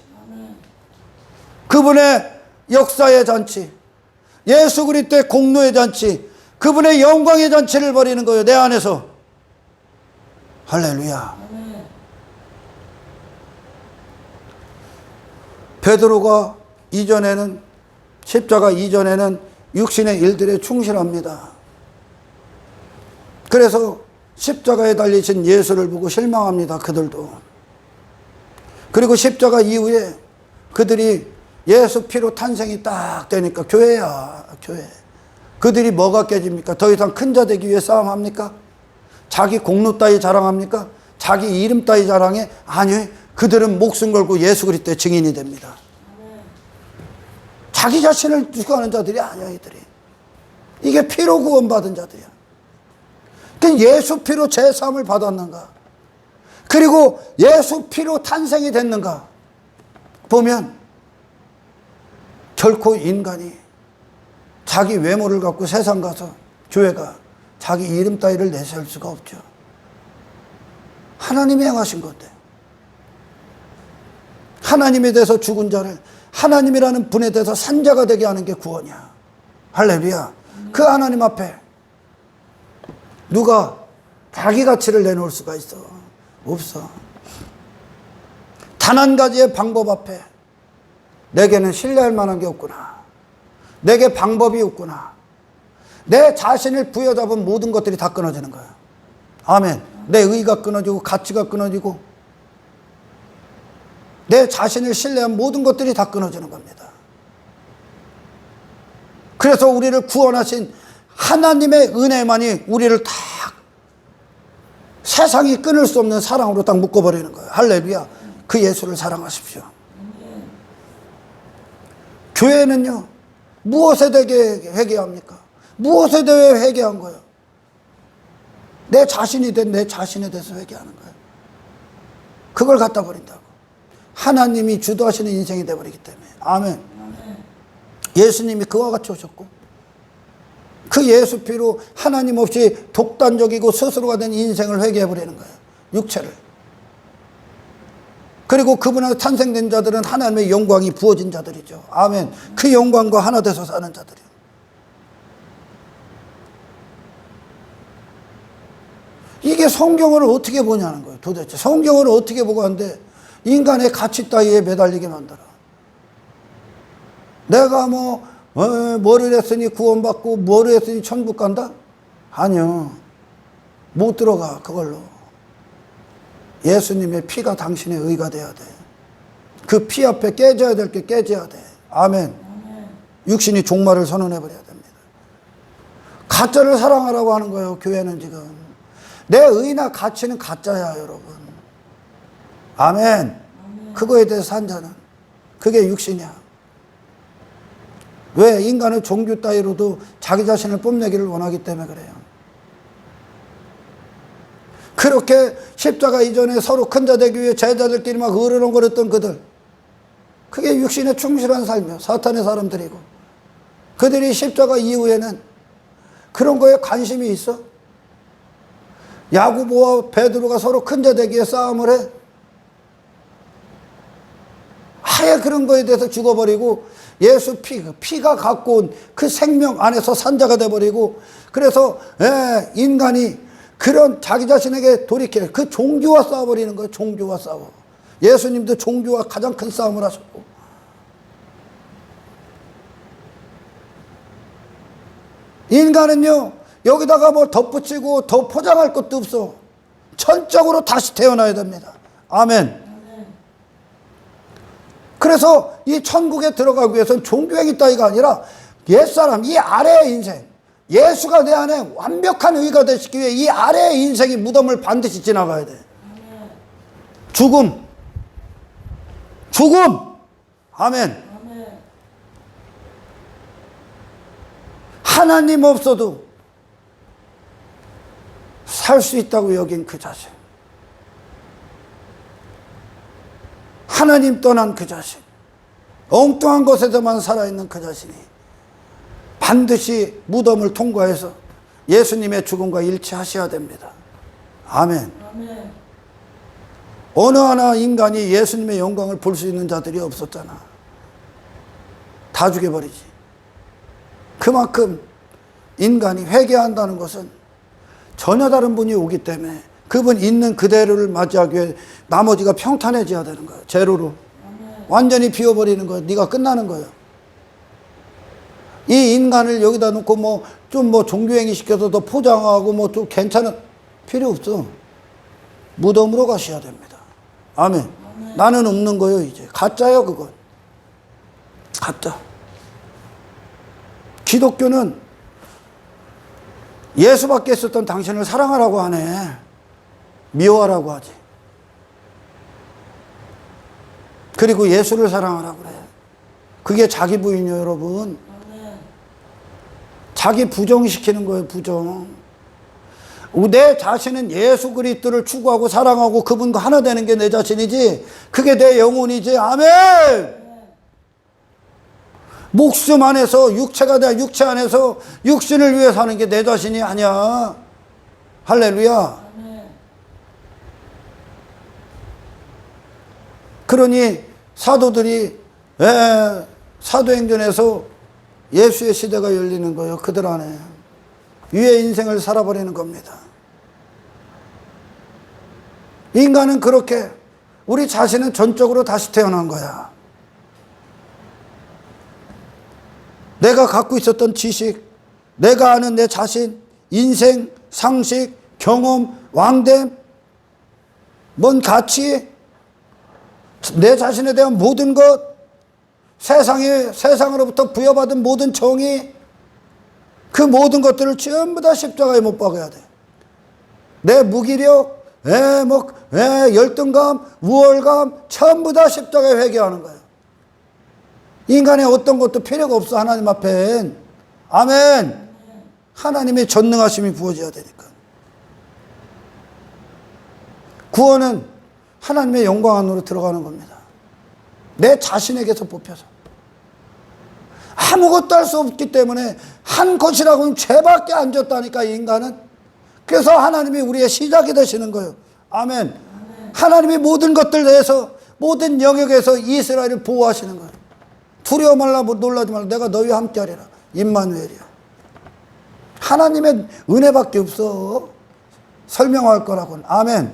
그분의 역사의 잔치, 예수 그리스도의 공로의 잔치, 그분의 영광의 잔치를 벌이는 거예요. 내 안에서. 할렐루야. 베드로가 이전에는, 십자가 이전에는 육신의 일들에 충실합니다. 그래서 십자가에 달리신 예수를 보고 실망합니다. 그들도. 그리고 십자가 이후에 그들이 예수 피로 탄생이 딱 되니까, 교회야, 교회. 그들이 뭐가 깨집니까? 더 이상 큰 자 되기 위해 싸움합니까? 자기 공로 따위 자랑합니까? 자기 이름 따위 자랑해? 아니요. 그들은 목숨 걸고 예수 그리스도의 증인이 됩니다. 자기 자신을 추구하는 자들이 아니야, 이들이. 이게 피로 구원받은 자들이야. 그 예수 피로 제사함을 받았는가? 그리고 예수 피로 탄생이 됐는가? 보면 결코 인간이 자기 외모를 갖고 세상 가서 교회가 자기 이름 따위를 내세울 수가 없죠. 하나님이 행하신 건데, 하나님에 대해서 죽은 자를 하나님이라는 분에 대해서 산자가 되게 하는 게 구원이야. 할렐루야. 그 하나님 앞에 누가 자기 가치를 내놓을 수가 있어? 없어. 단 한 가지의 방법 앞에 내게는 신뢰할 만한 게 없구나. 내게 방법이 없구나. 내 자신을 부여잡은 모든 것들이 다 끊어지는 거야. 아멘. 내 의가 끊어지고 가치가 끊어지고 내 자신을 신뢰한 모든 것들이 다 끊어지는 겁니다. 그래서 우리를 구원하신 하나님의 은혜만이 우리를 다 세상이 끊을 수 없는 사랑으로 딱 묶어버리는 거예요. 할렐루야. 그 예수를 사랑하십시오. 교회는요, 무엇에 대해 회개합니까? 무엇에 대해 회개한 거예요? 내 자신이 된 내 자신에 대해서 회개하는 거예요. 그걸 갖다 버린다고. 하나님이 주도하시는 인생이 되어버리기 때문에. 아멘. 예수님이 그와 같이 오셨고 그 예수 피로 하나님 없이 독단적이고 스스로가 된 인생을 회개해버리는 거예요. 육체를. 그리고 그분한테 탄생된 자들은 하나님의 영광이 부어진 자들이죠. 아멘. 그 영광과 하나 돼서 사는 자들이에요. 이게 성경을 어떻게 보냐는 거예요. 도대체 성경을 어떻게 보고 하는데 인간의 가치 따위에 매달리게 만들어. 내가 뭐를 했으니 구원받고 뭐를 했으니 천국 간다? 아니요. 못 들어가 그걸로. 예수님의 피가 당신의 의가 돼야 돼. 그 피 앞에 깨져야 될 게 깨져야 돼. 아멘. 육신이 종말을 선언해버려야 됩니다. 가짜를 사랑하라고 하는 거예요. 교회는 지금. 내 의나 가치는 가짜야 여러분. 아멘. 그거에 대해서 한 자는 그게 육신이야. 왜? 인간은 종교 따위로도 자기 자신을 뽐내기를 원하기 때문에 그래요. 그렇게 십자가 이전에 서로 큰 자 되기 위해 제자들끼리 막 으르렁거렸던 그들, 그게 육신에 충실한 삶이요. 사탄의 사람들이고, 그들이 십자가 이후에는 그런 거에 관심이 있어? 야고보와 베드로가 서로 큰 자 되기 위해 싸움을 해? 아예 그런 거에 대해서 죽어버리고 예수 피가 갖고 온 그 생명 안에서 산자가 돼버리고, 그래서 인간이 그런 자기 자신에게 돌이켜 그 종교와 싸워버리는 거예요. 종교와 싸워. 예수님도 종교와 가장 큰 싸움을 하셨고, 인간은요 여기다가 뭐 덧붙이고 더 포장할 것도 없어. 전적으로 다시 태어나야 됩니다. 아멘. 그래서 이 천국에 들어가기 위해서는 종교행위 따위가 아니라 옛사람, 이 아래의 인생, 예수가 내 안에 완벽한 의가 되시기 위해 이 아래의 인생이 무덤을 반드시 지나가야 돼. 죽음. 아멘. 하나님 없어도 살 수 있다고 여긴 그 자신, 하나님 떠난 그 자신, 엉뚱한 곳에서만 살아있는 그 자신이 반드시 무덤을 통과해서 예수님의 죽음과 일치하셔야 됩니다. 아멘. 어느 하나 인간이 예수님의 영광을 볼 수 있는 자들이 없었잖아. 다 죽여버리지. 그만큼 인간이 회개한다는 것은 전혀 다른 분이 오기 때문에 그분 있는 그대로를 맞이하기 위해 나머지가 평탄해져야 되는 거예요. 제로로. 완전히 비워버리는 거예요. 네가 끝나는 거예요. 이 인간을 여기다 놓고 좀 종교행위 시켜서 더 포장하고 좀 괜찮은 필요 없어. 무덤으로 가셔야 됩니다. 아멘. 나는 없는 거예요. 이제 가짜예요. 그건 가짜. 기독교는 예수밖에 있었던 당신을 사랑하라고 하네. 미워하라고 하지. 그리고 예수를 사랑하라고 그래. 그게 자기 부인이요 여러분. 자기 부정시키는 거예요. 부정. 내 자신은 예수 그리스도를 추구하고 사랑하고 그분과 하나 되는 게 내 자신이지, 그게 내 영혼이지. 아멘. 목숨 안에서, 육체가 내 육체 안에서 육신을 위해 사는 게 내 자신이 아니야. 할렐루야. 그러니 사도들이 사도행전에서 예수의 시대가 열리는 거예요. 그들 안에 위의 인생을 살아버리는 겁니다. 인간은 그렇게, 우리 자신은 전적으로 다시 태어난 거야. 내가 갖고 있었던 지식, 내가 아는 내 자신, 인생, 상식, 경험, 왕됨, 뭔 가치, 내 자신에 대한 모든 것, 세상으로부터 부여받은 모든 정의, 그 모든 것들을 전부 다 십자가에 못 박아야 돼. 내 무기력, 열등감, 우월감, 전부 다 십자가에 회개하는 거야. 인간의 어떤 것도 필요가 없어, 하나님 앞엔. 아멘. 하나님의 전능하심이 부어져야 되니까. 구원은 하나님의 영광 안으로 들어가는 겁니다. 내 자신에게서 뽑혀서. 아무것도 할 수 없기 때문에 한 것이라고는 죄밖에 안 줬다니까, 인간은. 그래서 하나님이 우리의 시작이 되시는 거예요. 아멘. 하나님이 모든 것들 내에서, 모든 영역에서 이스라엘을 보호하시는 거예요. 두려워 말라, 놀라지 말라, 내가 너희와 함께하리라. 임마누엘이야. 하나님의 은혜밖에 없어. 설명할 거라고는. 아멘.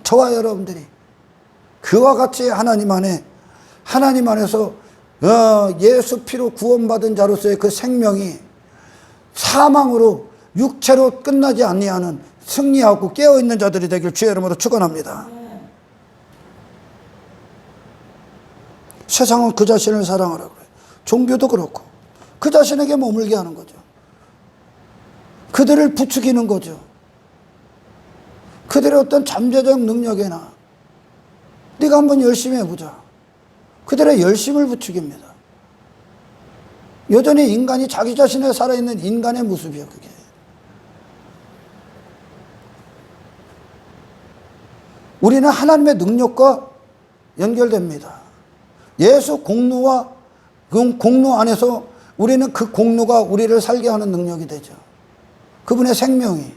저와 여러분들이 그와 같이 하나님 안에서 예수 피로 구원받은 자로서의 그 생명이 사망으로, 육체로 끝나지 아니하는 승리하고 깨어있는 자들이 되길 주의 이름으로 축원합니다. 세상은 그 자신을 사랑하라고 그래요. 종교도 그렇고 그 자신에게 머물게 하는 거죠. 그들을 부추기는 거죠. 그들의 어떤 잠재적 능력에나 네가 한번 열심히 해보자. 그들의 열심을 부추깁니다. 여전히 인간이 자기 자신에 살아있는 인간의 모습이에요, 그게. 우리는 하나님의 능력과 연결됩니다. 예수 공로와 그 공로 안에서 우리는 그 공로가 우리를 살게 하는 능력이 되죠. 그분의 생명이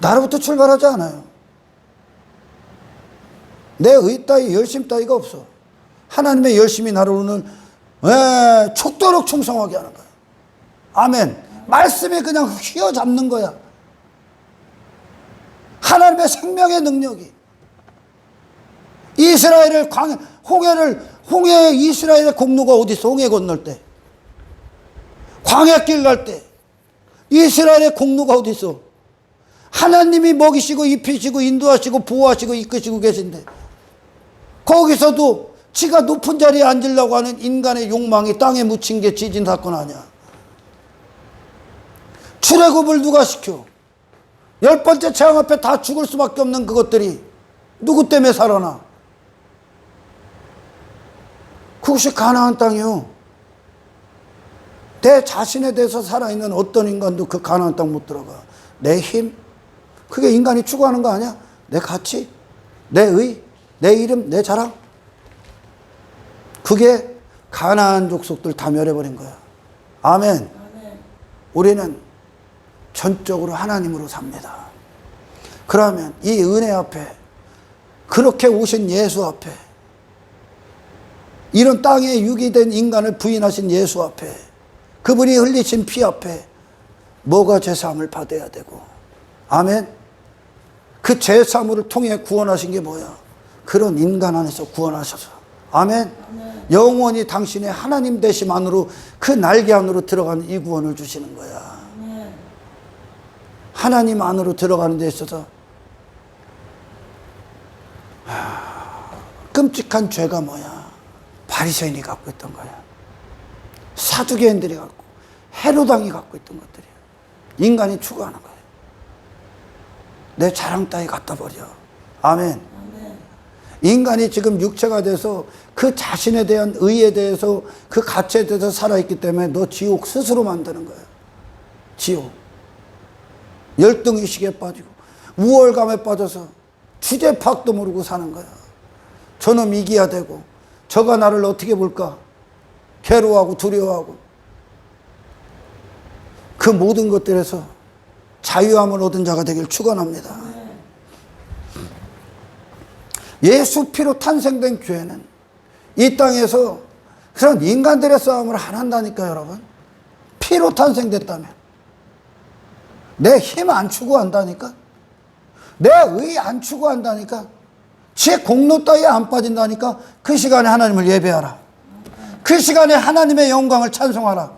나로부터 출발하지 않아요. 내 의 따위, 열심 따위가 없어. 하나님의 열심이 나를 오늘 촉도록 충성하게 하는 거야. 아멘. 말씀이 그냥 휘어잡는 거야. 하나님의 생명의 능력이. 이스라엘을 홍해 이스라엘의 공로가 어디 있어? 홍해 건널 때, 광야길 갈 때 이스라엘의 공로가 어디 있어? 하나님이 먹이시고 입히시고 인도하시고 보호하시고 이끄시고 계신데, 거기서도 지가 높은 자리에 앉으려고 하는 인간의 욕망이 땅에 묻힌 게 지진 사건 아니야. 출애굽을 누가 시켜? 10번째 재앙 앞에 다 죽을 수밖에 없는 그것들이 누구 때문에 살아나? 그것이 가나안 땅이요. 내 자신에 대해서 살아있는 어떤 인간도 그 가나안 땅 못 들어가. 내 힘, 그게 인간이 추구하는 거 아니야? 내 가치, 내 의, 내 이름, 내 자랑. 그게 가나안 족속들 다 멸해버린 거야. 아멘. 우리는 전적으로 하나님으로 삽니다. 그러면 이 은혜 앞에, 그렇게 오신 예수 앞에, 이런 땅에 유기된 인간을 부인하신 예수 앞에, 그분이 흘리신 피 앞에 뭐가 죄사함을 받아야 되고, 아멘. 그 죄사함을 통해 구원하신 게 뭐야? 그런 인간 안에서 구원하셔서, 아멘. 영원히 당신의 하나님 되심 안으로, 그 날개 안으로 들어가는 이 구원을 주시는 거야. 하나님 안으로 들어가는 데 있어서 끔찍한 죄가 뭐야? 바리새인이 갖고 있던 거야. 사두개인들이 갖고, 헤로당이 갖고 있던 것들이야. 인간이 추구하는 거야. 내 자랑 따위 갖다 버려. 아멘. 인간이 지금 육체가 돼서 그 자신에 대한 의에 대해서, 그 가치에 대해서 살아있기 때문에 너 지옥 스스로 만드는 거야. 지옥. 열등의식에 빠지고 우월감에 빠져서 주제 파악도 모르고 사는 거야. 저놈 이겨야 되고 저가 나를 어떻게 볼까 괴로워하고 두려워하고 그 모든 것들에서 자유함을 얻은 자가 되길 축원합니다. 예수 피로 탄생된 교회는 이 땅에서 그런 인간들의 싸움을 안 한다니까. 여러분, 피로 탄생됐다면 내 힘 안 추구한다니까, 내 의 안 추구한다니까, 제 공로 따위에 안 빠진다니까. 그 시간에 하나님을 예배하라. 그 시간에 하나님의 영광을 찬송하라.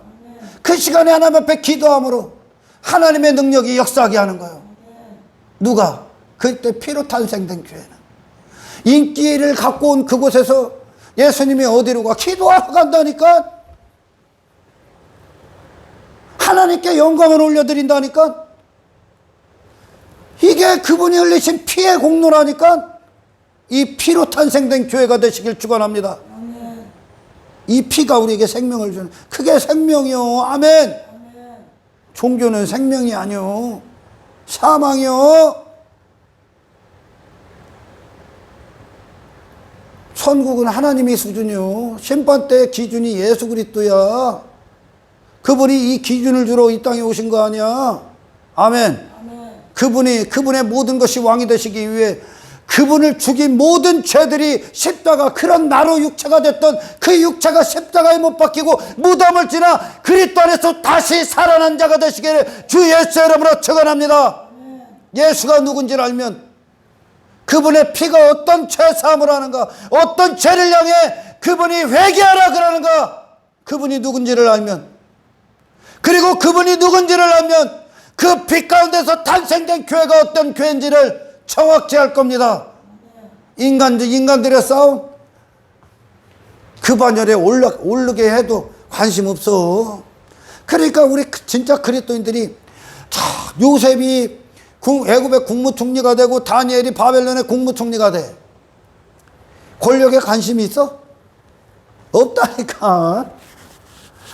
그 시간에 하나님 앞에 기도함으로 하나님의 능력이 역사하게 하는 거예요. 누가? 그때 피로 탄생된 교회는 인기를 갖고 온 그곳에서 예수님이 어디로 가? 기도하러 간다니까. 하나님께 영광을 올려드린다니까. 이게 그분이 흘리신 피의 공로라니까. 이 피로 탄생된 교회가 되시길 축원합니다. 이 피가 우리에게 생명을 주는, 그게 생명이요. 아멘. 종교는 생명이 아니요, 사망이요. 천국은 하나님의 수준이요, 심판대의 기준이 예수 그리스도야. 그분이 이 기준을 주러 이 땅에 오신 거 아니야. 아멘. 그분의 모든 것이 왕이 되시기 위해 그분을 죽인 모든 죄들이 십자가, 그런 나로 육체가 됐던 그 육체가 십자가에 못 박히고 무덤을 지나 그리스도 안에서 다시 살아난 자가 되시기를 주 예수 이름으로 축원합니다. 예수가 누군지를 알면, 그분의 피가 어떤 죄사함을 하는가, 어떤 죄를 향해 그분이 회개하라 그러는가, 그분이 누군지를 알면, 그리고 그분이 누군지를 알면 그 피 가운데서 탄생된 교회가 어떤 교회인지를 정확히 할 겁니다. 인간들의 싸움, 그 반열에 오르게 해도 관심 없어. 그러니까 우리 진짜 그리스도인들이, 자, 요셉이 애굽의 국무총리가 되고 다니엘이 바벨론의 국무총리가 돼. 권력에 관심이 있어? 없다니까.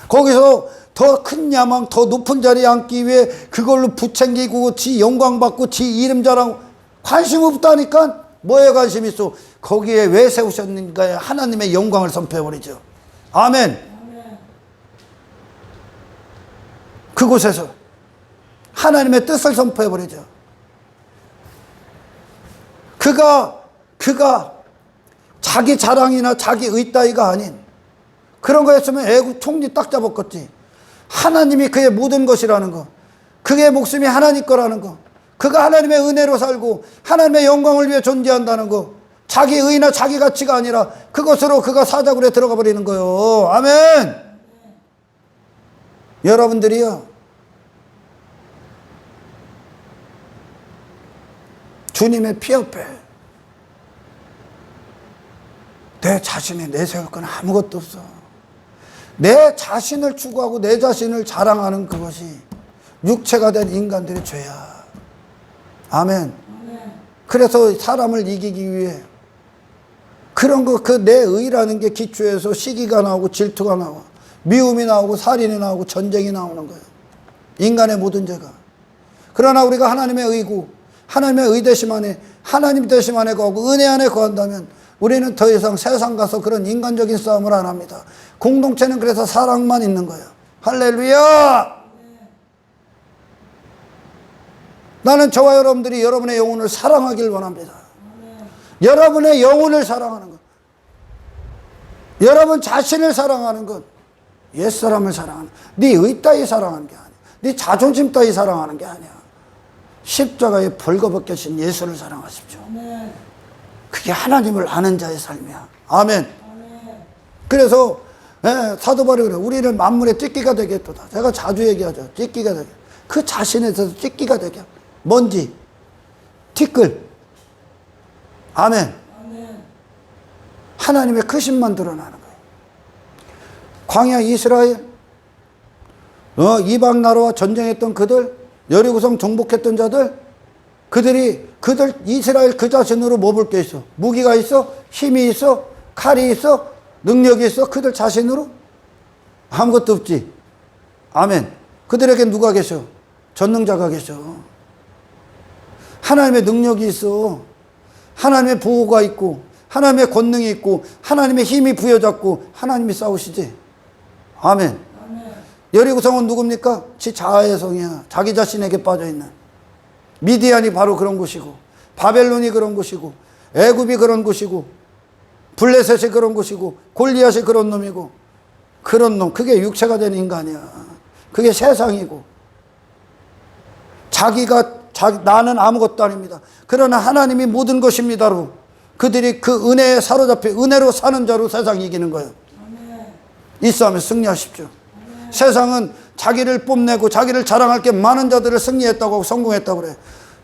거기서 더 큰 야망, 더 높은 자리에 앉기 위해 그걸로 부챙기고 지 영광 받고 지 이름 자랑, 관심 없다니까. 뭐에 관심 있어? 거기에 왜 세우셨는가에 하나님의 영광을 선포해버리죠. 아멘. 그곳에서 하나님의 뜻을 선포해버리죠. 그가 자기 자랑이나 자기 의따위가 아닌 그런 거였으면 애국 총리 딱 잡았겠지. 하나님이 그의 모든 것이라는 거, 그의 목숨이 하나님 거라는 거, 그가 하나님의 은혜로 살고 하나님의 영광을 위해 존재한다는 거, 자기 의나 자기 가치가 아니라 그것으로 그가 사자굴에 들어가 버리는 거예요. 아멘. 여러분들이요, 주님의 피 옆에 내 자신이 내세울 건 아무것도 없어. 내 자신을 추구하고 내 자신을 자랑하는 그것이 육체가 된 인간들의 죄야. 아멘. 그래서 사람을 이기기 위해 그런 거, 그 내 의라는 게 기초에서 시기가 나오고 질투가 나와, 미움이 나오고 살인이 나오고 전쟁이 나오는 거예요. 인간의 모든 죄가. 그러나 우리가 하나님의 의고 하나님의 의 되심 안에, 하나님 되심 안에 거하고 은혜 안에 거한다면 우리는 더 이상 세상 가서 그런 인간적인 싸움을 안 합니다. 공동체는 그래서 사랑만 있는 거예요. 할렐루야. 나는 저와 여러분들이 여러분의 영혼을 사랑하길 원합니다. 여러분의 영혼을 사랑하는 것, 여러분 자신을 사랑하는 것, 옛사람을 사랑하는, 네 의 따위 사랑하는 게 아니야. 네 자존심 따위 사랑하는 게 아니야. 십자가에 벌거벗겨진 예수를 사랑하십시오. 그게 하나님을 아는 자의 삶이야. 아멘. 그래서 사도 바울이 그래, 우리를 만물의 찢기가 되게 했도다. 제가 자주 얘기하죠. 찢기가 되게. 그 자신에 있어서 찢기가 되게. 먼지, 티끌. 아멘. 하나님의 크심만 드러나는 거예요. 광야 이스라엘, 이방 나라와 전쟁했던 그들, 여리고성 정복했던 자들, 그들 이스라엘 그 자신으로 뭐 볼 게 있어? 무기가 있어? 힘이 있어? 칼이 있어? 능력이 있어? 그들 자신으로? 아무것도 없지. 아멘. 그들에게 누가 계셔? 전능자가 계셔. 하나님의 능력이 있어. 하나님의 보호가 있고 하나님의 권능이 있고 하나님의 힘이 부여잡고 하나님이 싸우시지. 아멘. 여리고성은 누굽니까? 지 자아의 성이야. 자기 자신에게 빠져있는. 미디안이 바로 그런 곳이고 바벨론이 그런 곳이고 애굽이 그런 곳이고 블레셋이 그런 곳이고 골리앗이 그런 놈이고 그런 놈. 그게 육체가 된 인간이야. 그게 세상이고 나는 아무것도 아닙니다. 그러나 하나님이 모든 것입니다로 그들이 그 은혜에 사로잡혀 은혜로 사는 자로 세상이 이기는 거예요. 이 싸움에 승리하십시오. 세상은 자기를 뽐내고 자기를 자랑할 게 많은 자들을 승리했다고 하고 성공했다고 그래.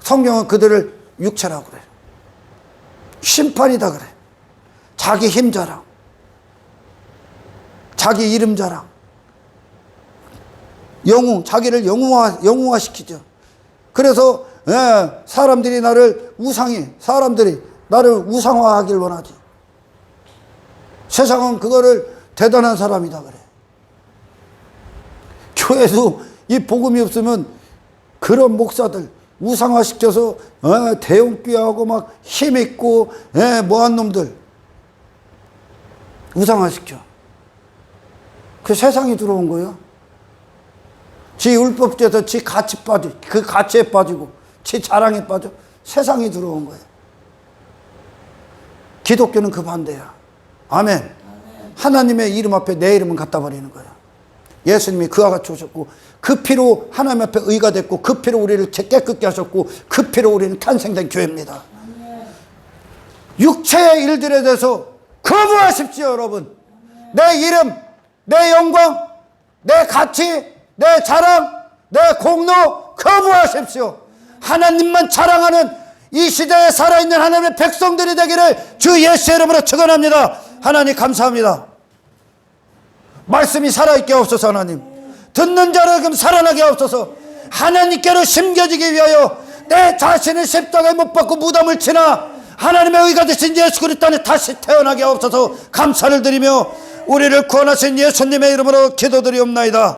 성경은 그들을 육체라고 그래. 심판이다 그래. 자기 힘 자랑, 자기 이름 자랑, 영웅, 자기를 영웅화시키죠. 그래서 사람들이 나를 사람들이 나를 우상화하길 원하지. 세상은 그거를 대단한 사람이다 그래. 교회도 이 복음이 없으면 그런 목사들 우상화시켜서 대형귀하고 막 힘있고 뭐한 놈들 우상화시켜. 그 세상이 들어온 거예요. 지 율법주의에서 지 가치 빠져, 그 가치에 빠지고 지 자랑에 빠져 세상이 들어온 거예요. 기독교는 그 반대야. 아멘. 하나님의 이름 앞에 내 이름은 갖다 버리는 거야. 예수님이 그와 같이 오셨고 그 피로 하나님 앞에 의가 됐고 그 피로 우리를 깨끗게 하셨고 그 피로 우리는 탄생된 교회입니다. 육체의 일들에 대해서 거부하십시오 여러분. 내 이름, 내 영광, 내 가치, 내 자랑, 내 공로 거부하십시오. 하나님만 자랑하는 이 시대에 살아있는 하나님의 백성들이 되기를 주 예수의 이름으로 축원합니다. 하나님 감사합니다. 말씀이 살아있게 하옵소서. 하나님 듣는 자를 살아나게 하옵소서. 하나님께로 심겨지기 위하여 내 자신을 십자가에 못 박고 무덤을 치나 하나님의 의가 되신 예수 그리스도 안에 다시 태어나게 하옵소서. 감사를 드리며 우리를 구원하신 예수님의 이름으로 기도드리옵나이다.